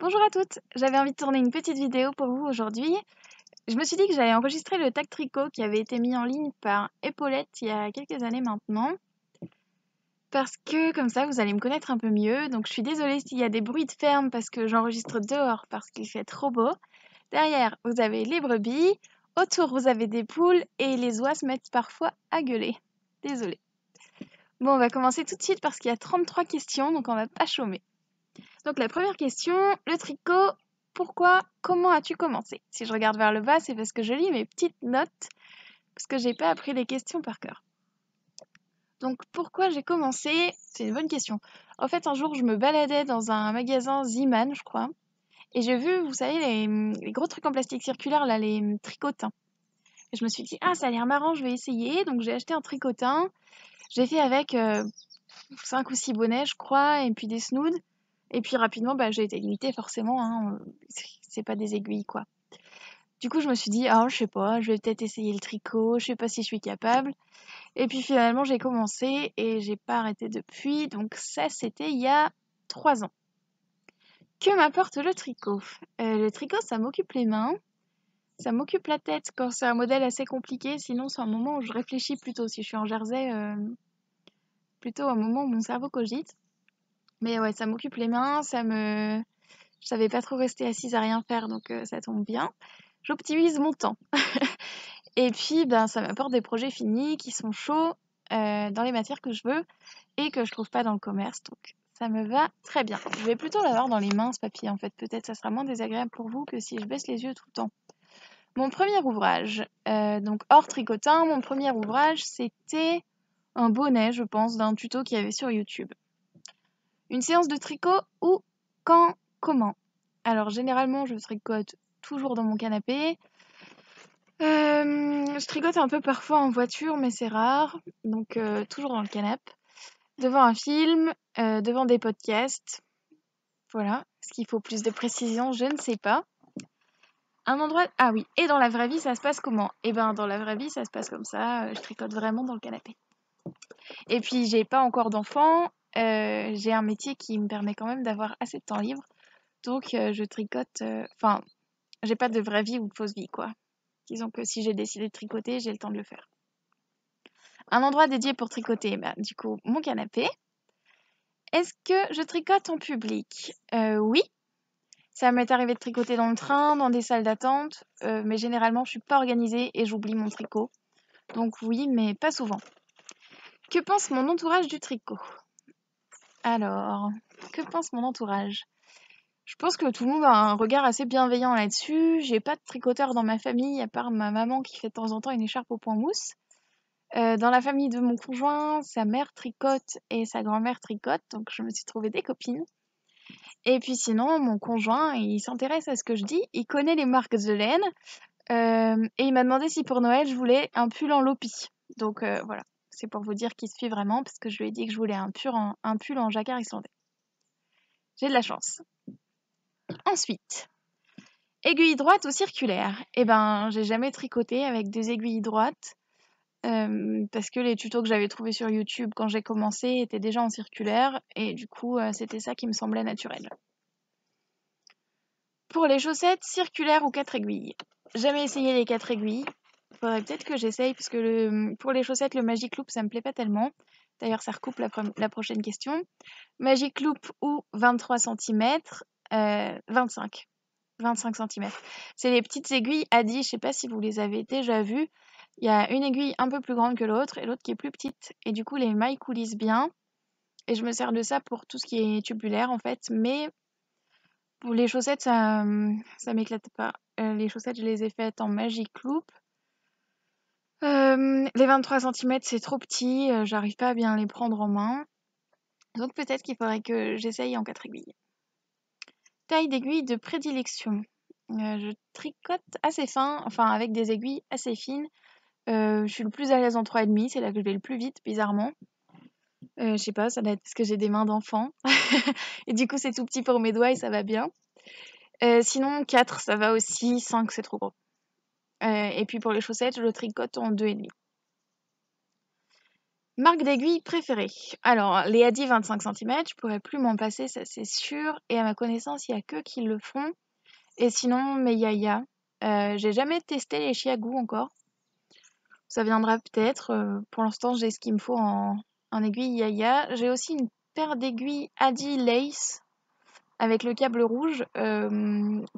Bonjour à toutes, j'avais envie de tourner une petite vidéo pour vous aujourd'hui. Je me suis dit que j'allais enregistrer le tag tricot qui avait été mis en ligne par Epaulette il y a quelques années maintenant. Parce que comme ça vous allez me connaître un peu mieux. Donc je suis désolée s'il y a des bruits de ferme parce que j'enregistre dehors parce qu'il fait trop beau. Derrière vous avez les brebis, autour vous avez des poules et les oies se mettent parfois à gueuler. Désolée. Bon, on va commencer tout de suite parce qu'il y a 33 questions donc on va pas chômer. Donc la première question, le tricot, pourquoi, comment as-tu commencé? Si je regarde vers le bas, c'est parce que je lis mes petites notes, parce que j'ai pas appris les questions par cœur. Donc pourquoi j'ai commencé? C'est une bonne question. En fait, un jour, je me baladais dans un magasin Ziman, je crois, et j'ai vu, vous savez, les gros trucs en plastique circulaire, là, les tricotins. Et je me suis dit, ah, ça a l'air marrant, je vais essayer. Donc j'ai acheté un tricotin. J'ai fait avec 5 ou 6 bonnets, je crois, et puis des snoods. Et puis rapidement, j'ai été limitée forcément, hein, c'est pas des aiguilles quoi. Du coup, je me suis dit, ah, je sais pas, je vais peut-être essayer le tricot, je sais pas si je suis capable. Et puis finalement, j'ai commencé et j'ai pas arrêté depuis. Donc ça, c'était il y a 3 ans. Que m'apporte le tricot? Le tricot, ça m'occupe les mains, ça m'occupe la tête quand c'est un modèle assez compliqué. Sinon, c'est un moment où je réfléchis plutôt. Si je suis en jersey, plutôt un moment où mon cerveau cogite. Mais ouais, ça m'occupe les mains, Je savais pas trop rester assise à rien faire, donc ça tombe bien. J'optimise mon temps. Et puis, ça m'apporte des projets finis qui sont chauds dans les matières que je veux et que je trouve pas dans le commerce. Donc, ça me va très bien. Je vais plutôt l'avoir dans les mains, ce papier, en fait. Peut-être ça sera moins désagréable pour vous que si je baisse les yeux tout le temps. Mon premier ouvrage, donc hors tricotin, mon premier ouvrage, c'était un bonnet, je pense, d'un tuto qu'il y avait sur YouTube. Une séance de tricot ou quand, comment? Alors généralement je tricote toujours dans mon canapé. Je tricote un peu parfois en voiture mais c'est rare. Donc toujours dans le canapé. Devant un film, devant des podcasts. Voilà. Est-ce qu'il faut plus de précision? Je ne sais pas. Un endroit... Ah oui, et dans la vraie vie ça se passe comment? Eh ben dans la vraie vie ça se passe comme ça. Je tricote vraiment dans le canapé. Et puis j'ai pas encore d'enfant. J'ai un métier qui me permet quand même d'avoir assez de temps libre. Donc je tricote... Enfin, j'ai pas de vraie vie ou de fausse vie, quoi. Disons que si j'ai décidé de tricoter, j'ai le temps de le faire. Un endroit dédié pour tricoter, du coup, mon canapé. Est-ce que je tricote en public? Oui. Ça m'est arrivé de tricoter dans le train, dans des salles d'attente, mais généralement, je suis pas organisée et j'oublie mon tricot. Donc oui, mais pas souvent. Que pense mon entourage du tricot? Alors, que pense mon entourage? Je pense que tout le monde a un regard assez bienveillant là-dessus. J'ai pas de tricoteur dans ma famille, à part ma maman qui fait de temps en temps une écharpe au point mousse. Dans la famille de mon conjoint, sa mère tricote et sa grand-mère tricote, donc je me suis trouvé des copines. Et puis sinon, mon conjoint, il s'intéresse à ce que je dis, il connaît les marques de laine, et il m'a demandé si pour Noël je voulais un pull en lopi. Donc voilà, c'est pour vous dire qu'il suit vraiment, parce que je lui ai dit que je voulais un pull en jacquard islandais. J'ai de la chance. Ensuite, aiguille droite ou circulaire? Eh ben, j'ai jamais tricoté avec des aiguilles droites. Parce que les tutos que j'avais trouvés sur YouTube quand j'ai commencé étaient déjà en circulaire et du coup c'était ça qui me semblait naturel. Pour les chaussettes, circulaire ou 4 aiguilles? Jamais essayé les 4 aiguilles. Faudrait peut-être que j'essaye parce que pour les chaussettes, le Magic Loop ça me plaît pas tellement. D'ailleurs ça recoupe la prochaine question. Magic Loop ou 23 cm, 25 cm. C'est les petites aiguilles Adi, je sais pas si vous les avez déjà vues. Il y a une aiguille un peu plus grande que l'autre et l'autre qui est plus petite. Et du coup, les mailles coulissent bien. Et je me sers de ça pour tout ce qui est tubulaire, en fait. Mais pour les chaussettes, ça m'éclate pas. Les chaussettes, je les ai faites en Magic Loop. Les 23 cm, c'est trop petit. J'arrive pas à bien les prendre en main. Donc peut-être qu'il faudrait que j'essaye en 4 aiguilles. Taille d'aiguille de prédilection. Je tricote assez fin, enfin avec des aiguilles assez fines. Je suis le plus à l'aise en 3,5, c'est là que je vais le plus vite, bizarrement. Je sais pas, ça doit être parce que j'ai des mains d'enfant. Et du coup, c'est tout petit pour mes doigts et ça va bien. Sinon, 4, ça va aussi. 5, c'est trop gros. Et puis pour les chaussettes, je le tricote en 2,5. Marque d'aiguille préférée. Alors, les Adi 25 cm, je pourrais plus m'en passer, ça c'est sûr. Et à ma connaissance, il y a qu'eux qui le font. Et sinon, mes Yaya. J'ai jamais testé les Chiago encore. Ça viendra peut-être. Pour l'instant, j'ai ce qu'il me faut en aiguille Yaya. J'ai aussi une paire d'aiguilles Adi Lace avec le câble rouge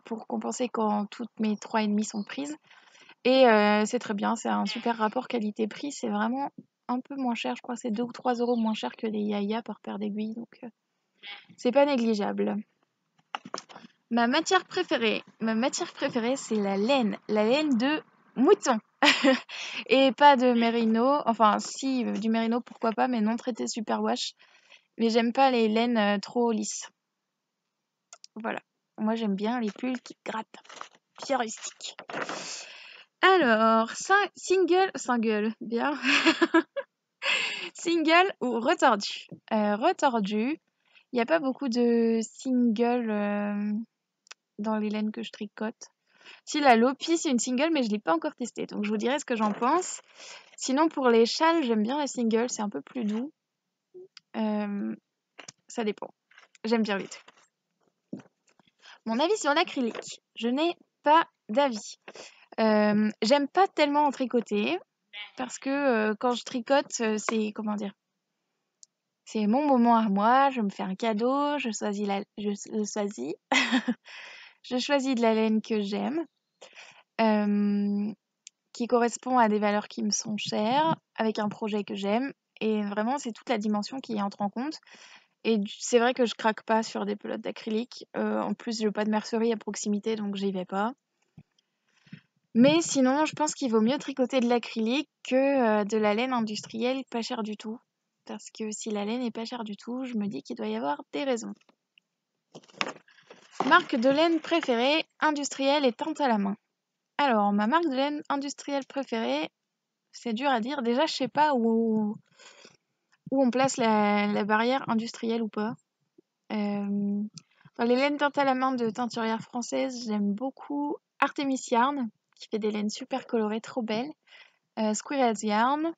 pour compenser quand toutes mes 3,5 sont prises. Et c'est très bien, c'est un super rapport qualité-prix. C'est vraiment un peu moins cher, je crois que c'est 2 ou 3 euros moins cher que les Yaya par paire d'aiguilles. Donc c'est pas négligeable. Ma matière préférée, c'est la laine de mouton. Et pas de mérino, enfin si, du mérino pourquoi pas, mais non traité superwash. Mais j'aime pas les laines trop lisses. Voilà. Moi j'aime bien les pulls qui grattent. Bien rustiques. Alors, single, bien. Single ou retordu. Retordu, il n'y a pas beaucoup de single dans les laines que je tricote. Si, la Lopi, c'est une single, mais je ne l'ai pas encore testée, donc je vous dirai ce que j'en pense. Sinon, pour les châles, j'aime bien les singles, c'est un peu plus doux. Ça dépend. J'aime bien les deux. Mon avis sur l'acrylique. Je n'ai pas d'avis. J'aime pas tellement en tricoter, parce que quand je tricote, c'est, comment dire, c'est mon moment à moi, je me fais un cadeau, je choisis je choisis de la laine que j'aime, qui correspond à des valeurs qui me sont chères, avec un projet que j'aime. Et vraiment, c'est toute la dimension qui entre en compte. Et c'est vrai que je craque pas sur des pelotes d'acrylique. En plus, j'ai pas de mercerie à proximité, donc j'y vais pas. Mais sinon, je pense qu'il vaut mieux tricoter de l'acrylique que de la laine industrielle pas chère du tout. Parce que si la laine est pas chère du tout, je me dis qu'il doit y avoir des raisons. Marque de laine préférée, industrielle et teinte à la main. Alors, ma marque de laine industrielle préférée, c'est dur à dire. Déjà, je sais pas où on place la barrière industrielle ou pas. Dans les laines teintes à la main de teinturière française, j'aime beaucoup Artemis Yarn, qui fait des laines super colorées, trop belles. Squirrel's Yarn,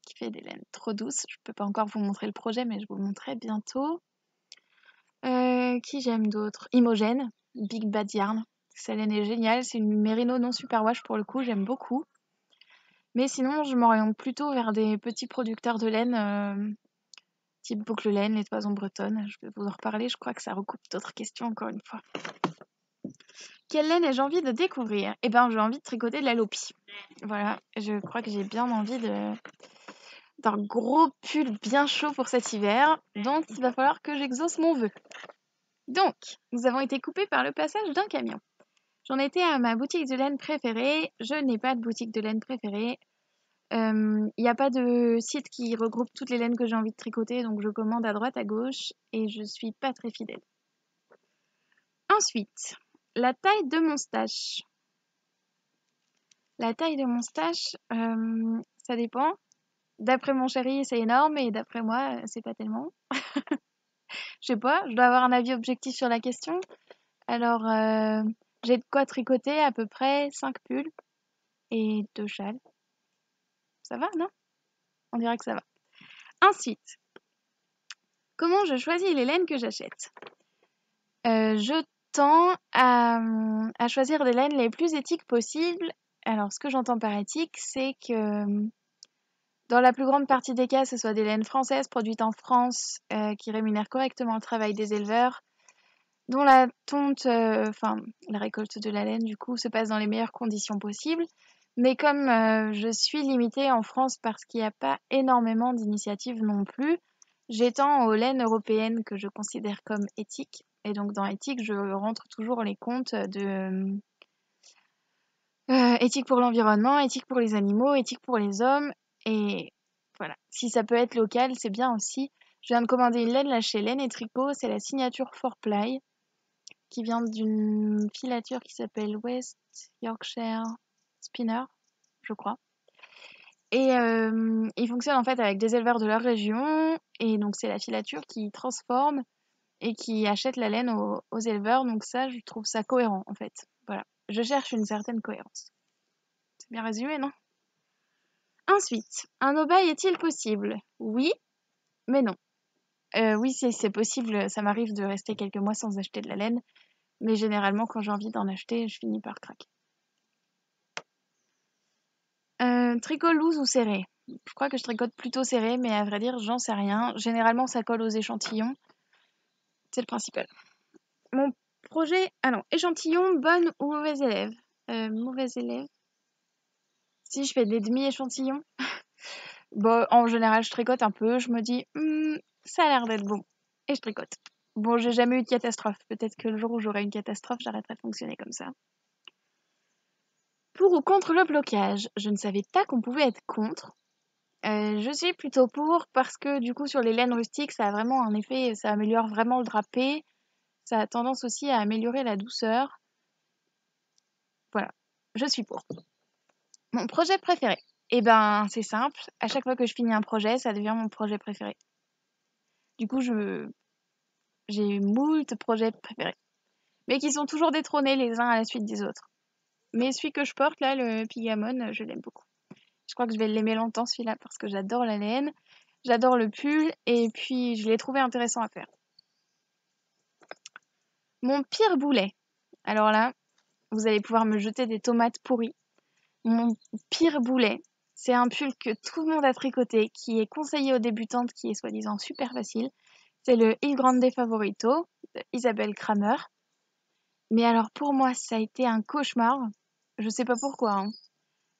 qui fait des laines trop douces. Je peux pas encore vous montrer le projet, mais je vous le montrerai bientôt. Qui j'aime d'autre? Imogen, Big Bad Yarn. Sa laine est géniale, c'est une mérino non superwash pour le coup, j'aime beaucoup. Mais sinon, je m'oriente plutôt vers des petits producteurs de laine, type Boucle Laine, les Toisons Bretonnes. Je vais vous en reparler, je crois que ça recoupe d'autres questions encore une fois. Quelle laine ai-je envie de découvrir? Eh ben, j'ai envie de tricoter de la Lopi. Voilà, je crois que j'ai bien envie d'un gros pull bien chaud pour cet hiver, donc il va falloir que j'exauce mon vœu. Donc, nous avons été coupés par le passage d'un camion. J'en étais à ma boutique de laine préférée. Je n'ai pas de boutique de laine préférée. Il n'y a pas de site qui regroupe toutes les laines que j'ai envie de tricoter, donc je commande à droite, à gauche, et je suis pas très fidèle. Ensuite, la taille de mon stash. La taille de mon stash, ça dépend. D'après mon chéri, c'est énorme, et d'après moi, c'est pas tellement. Je sais pas, je dois avoir un avis objectif sur la question. Alors, j'ai de quoi tricoter à peu près 5 pulls et 2 châles. Ça va, non? On dirait que ça va. Ensuite, comment je choisis les laines que j'achète? Je tends à choisir des laines les plus éthiques possibles. Alors, ce que j'entends par éthique, c'est que dans la plus grande partie des cas, ce soit des laines françaises produites en France qui rémunèrent correctement le travail des éleveurs, dont la tonte, la récolte de la laine, du coup, se passe dans les meilleures conditions possibles. Mais comme je suis limitée en France parce qu'il n'y a pas énormément d'initiatives non plus, j'étends aux laines européennes que je considère comme éthiques. Et donc dans éthique, je rentre toujours les comptes de éthique pour l'environnement, éthique pour les animaux, éthique pour les hommes. Et voilà, si ça peut être local, c'est bien aussi. Je viens de commander une laine là chez Laine et Tricot, c'est la signature 4Ply qui vient d'une filature qui s'appelle West Yorkshire Spinner, je crois. Et il fonctionne en fait avec des éleveurs de leur région. Et donc c'est la filature qui transforme et qui achète la laine aux éleveurs. Donc ça, je trouve ça cohérent en fait. Voilà. Je cherche une certaine cohérence. C'est bien résumé, non? Ensuite, un no-buy est-il possible? Oui, mais non. Oui, c'est possible, ça m'arrive de rester quelques mois sans acheter de la laine, mais généralement, quand j'ai envie d'en acheter, je finis par craquer. Tricot loose ou serré? Je crois que je tricote plutôt serré, mais à vrai dire, j'en sais rien. Généralement, ça colle aux échantillons. C'est le principal. Mon projet... Ah non, échantillon, bonne ou mauvaise élève? Mauvaise élève. Si je fais des demi-échantillons, bon, en général, je tricote un peu. Je me dis, ça a l'air d'être bon. Et je tricote. Bon, j'ai jamais eu de catastrophe. Peut-être que le jour où j'aurai une catastrophe, j'arrêterai de fonctionner comme ça. Pour ou contre le blocage? Je ne savais pas qu'on pouvait être contre. Je suis plutôt pour parce que du coup sur les laines rustiques ça a vraiment un effet, ça améliore vraiment le drapé, ça a tendance aussi à améliorer la douceur. Voilà, je suis pour. Mon projet préféré? Eh ben c'est simple, à chaque fois que je finis un projet, ça devient mon projet préféré. Du coup j'ai moult projets préférés, mais qui sont toujours détrônés les uns à la suite des autres. Mais celui que je porte là, le Pigamon, je l'aime beaucoup. Je crois que je vais l'aimer longtemps celui-là parce que j'adore la laine, j'adore le pull et puis je l'ai trouvé intéressant à faire. Mon pire boulet. Alors là, vous allez pouvoir me jeter des tomates pourries. Mon pire boulet, c'est un pull que tout le monde a tricoté, qui est conseillé aux débutantes, qui est soi-disant super facile. C'est le Il Grande Favorito de Isabelle Kramer. Mais alors pour moi, ça a été un cauchemar. Je sais pas pourquoi, hein.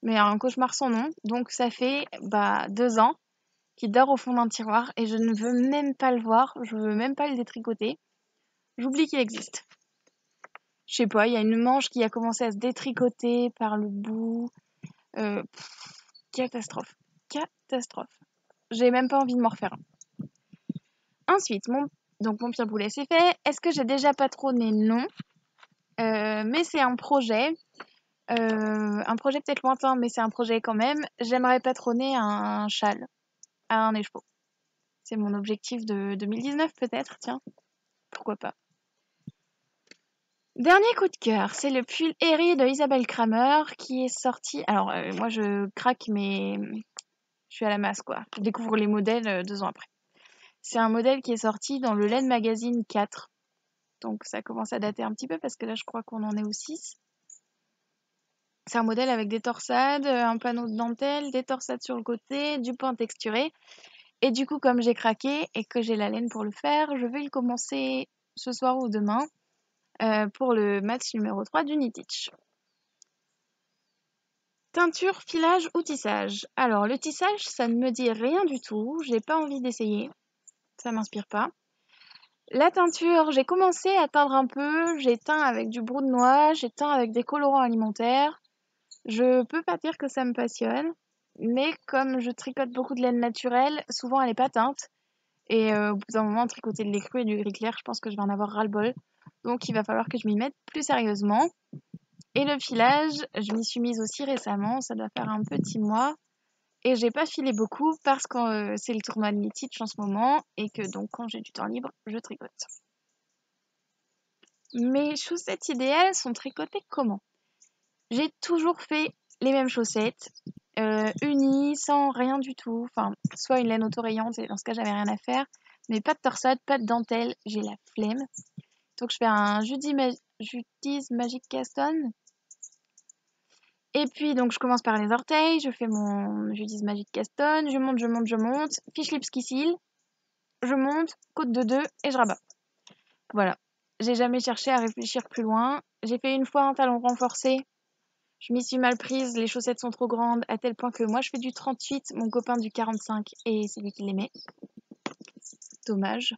Mais un cauchemar sans nom. Donc ça fait 2 ans qu'il dort au fond d'un tiroir et je ne veux même pas le voir. Je veux même pas le détricoter. J'oublie qu'il existe. Je sais pas, il y a une manche qui a commencé à se détricoter par le bout. Catastrophe. Catastrophe. J'ai même pas envie de m'en refaire un. Ensuite, mon pire boulet, c'est fait. Est-ce que j'ai déjà patronné? Non. Mais c'est un projet. Un projet peut-être lointain, mais c'est un projet quand même. J'aimerais patronner un châle à un écheveau. C'est mon objectif de 2019 peut-être, tiens. Pourquoi pas. Dernier coup de cœur, c'est le pull Airy de Isabelle Kramer qui est sorti. Alors, moi je craque, mais je suis à la masse quoi. Je découvre les modèles 2 ans après. C'est un modèle qui est sorti dans le Laine Magazine 4. Donc ça commence à dater un petit peu parce que là je crois qu'on en est au 6. C'est un modèle avec des torsades, un panneau de dentelle, des torsades sur le côté, du point texturé. Et du coup, comme j'ai craqué et que j'ai la laine pour le faire, je vais le commencer ce soir ou demain pour le match numéro 3 d'Unitich. Teinture, filage ou tissage? Alors, le tissage, ça ne me dit rien du tout. J'ai pas envie d'essayer. Ça m'inspire pas. La teinture, j'ai commencé à teindre un peu. J'ai teint avec du brou de noix, j'ai teint avec des colorants alimentaires. Je peux pas dire que ça me passionne. Mais comme je tricote beaucoup de laine naturelle, souvent elle est pas teinte. Et au bout d'un moment, tricoter de l'écru et du gris clair, je pense que je vais en avoir ras-le-bol. Donc il va falloir que je m'y mette plus sérieusement. Et le filage, je m'y suis mise aussi récemment, ça doit faire un petit mois. Et j'ai pas filé beaucoup parce que c'est le tournoi de Unitich en ce moment et que donc quand j'ai du temps libre, je tricote. Mes chaussettes idéales sont tricotées comment? J'ai toujours fait les mêmes chaussettes, unies, sans rien du tout. Enfin, soit une laine autorayante, et dans ce cas, j'avais rien à faire. Mais pas de torsade, pas de dentelle, j'ai la flemme. Donc je fais un Judy's Magic Caston. Et puis donc je commence par les orteils, je fais mon Judy's Magic Caston, je monte, je monte, je monte, fish lips qui cille, je monte, côte de 2 et je rabats. Voilà. J'ai jamais cherché à réfléchir plus loin. J'ai fait une fois un talon renforcé. Je m'y suis mal prise, les chaussettes sont trop grandes, à tel point que moi je fais du 38, mon copain du 45 et c'est lui qui l'aimait. Dommage.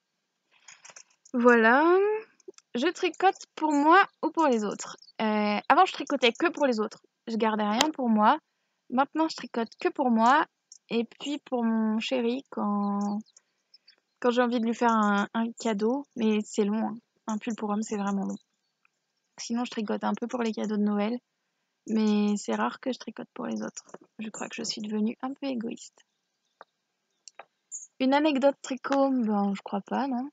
Voilà. Je tricote pour moi ou pour les autres. Avant je tricotais que pour les autres. Je gardais rien pour moi. Maintenant je tricote que pour moi. Et puis pour mon chéri quand j'ai envie de lui faire un cadeau. Mais c'est long, hein. Un pull pour homme c'est vraiment long. Sinon je tricote un peu pour les cadeaux de Noël. Mais c'est rare que je tricote pour les autres. Je crois que je suis devenue un peu égoïste. Une anecdote tricot, ben je crois pas, non.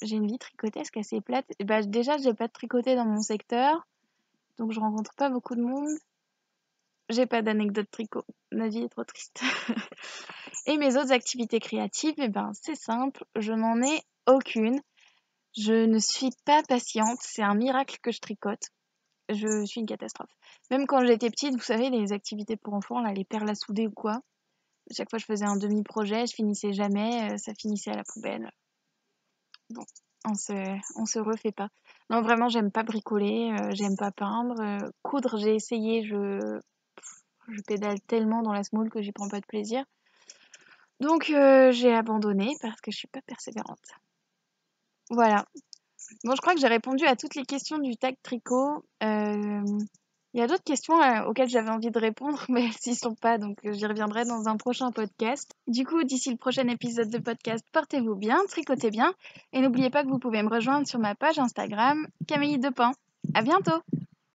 J'ai une vie tricotesque assez plate. Déjà, j'ai pas de tricoté dans mon secteur, donc je rencontre pas beaucoup de monde. j'ai pas d'anecdote tricot. Ma vie est trop triste. Et mes autres activités créatives, eh ben, c'est simple, je n'en ai aucune. Je ne suis pas patiente, c'est un miracle que je tricote. Je suis une catastrophe. Même quand j'étais petite, vous savez, les activités pour enfants, là, les perles à souder ou quoi. Chaque fois, je faisais un demi-projet, je finissais jamais, ça finissait à la poubelle. Bon, on se refait pas. Non, vraiment, j'aime pas bricoler, j'aime pas peindre. Coudre, j'ai essayé, je pédale tellement dans la semoule que j'y prends pas de plaisir. Donc, j'ai abandonné parce que je suis pas persévérante. Voilà. Bon, je crois que j'ai répondu à toutes les questions du tag tricot. Il y a d'autres questions auxquelles j'avais envie de répondre, mais elles s'y sont pas, donc j'y reviendrai dans un prochain podcast. Du coup, d'ici le prochain épisode de podcast, portez-vous bien, tricotez bien, et n'oubliez pas que vous pouvez me rejoindre sur ma page Instagram, Camille Depin. À bientôt!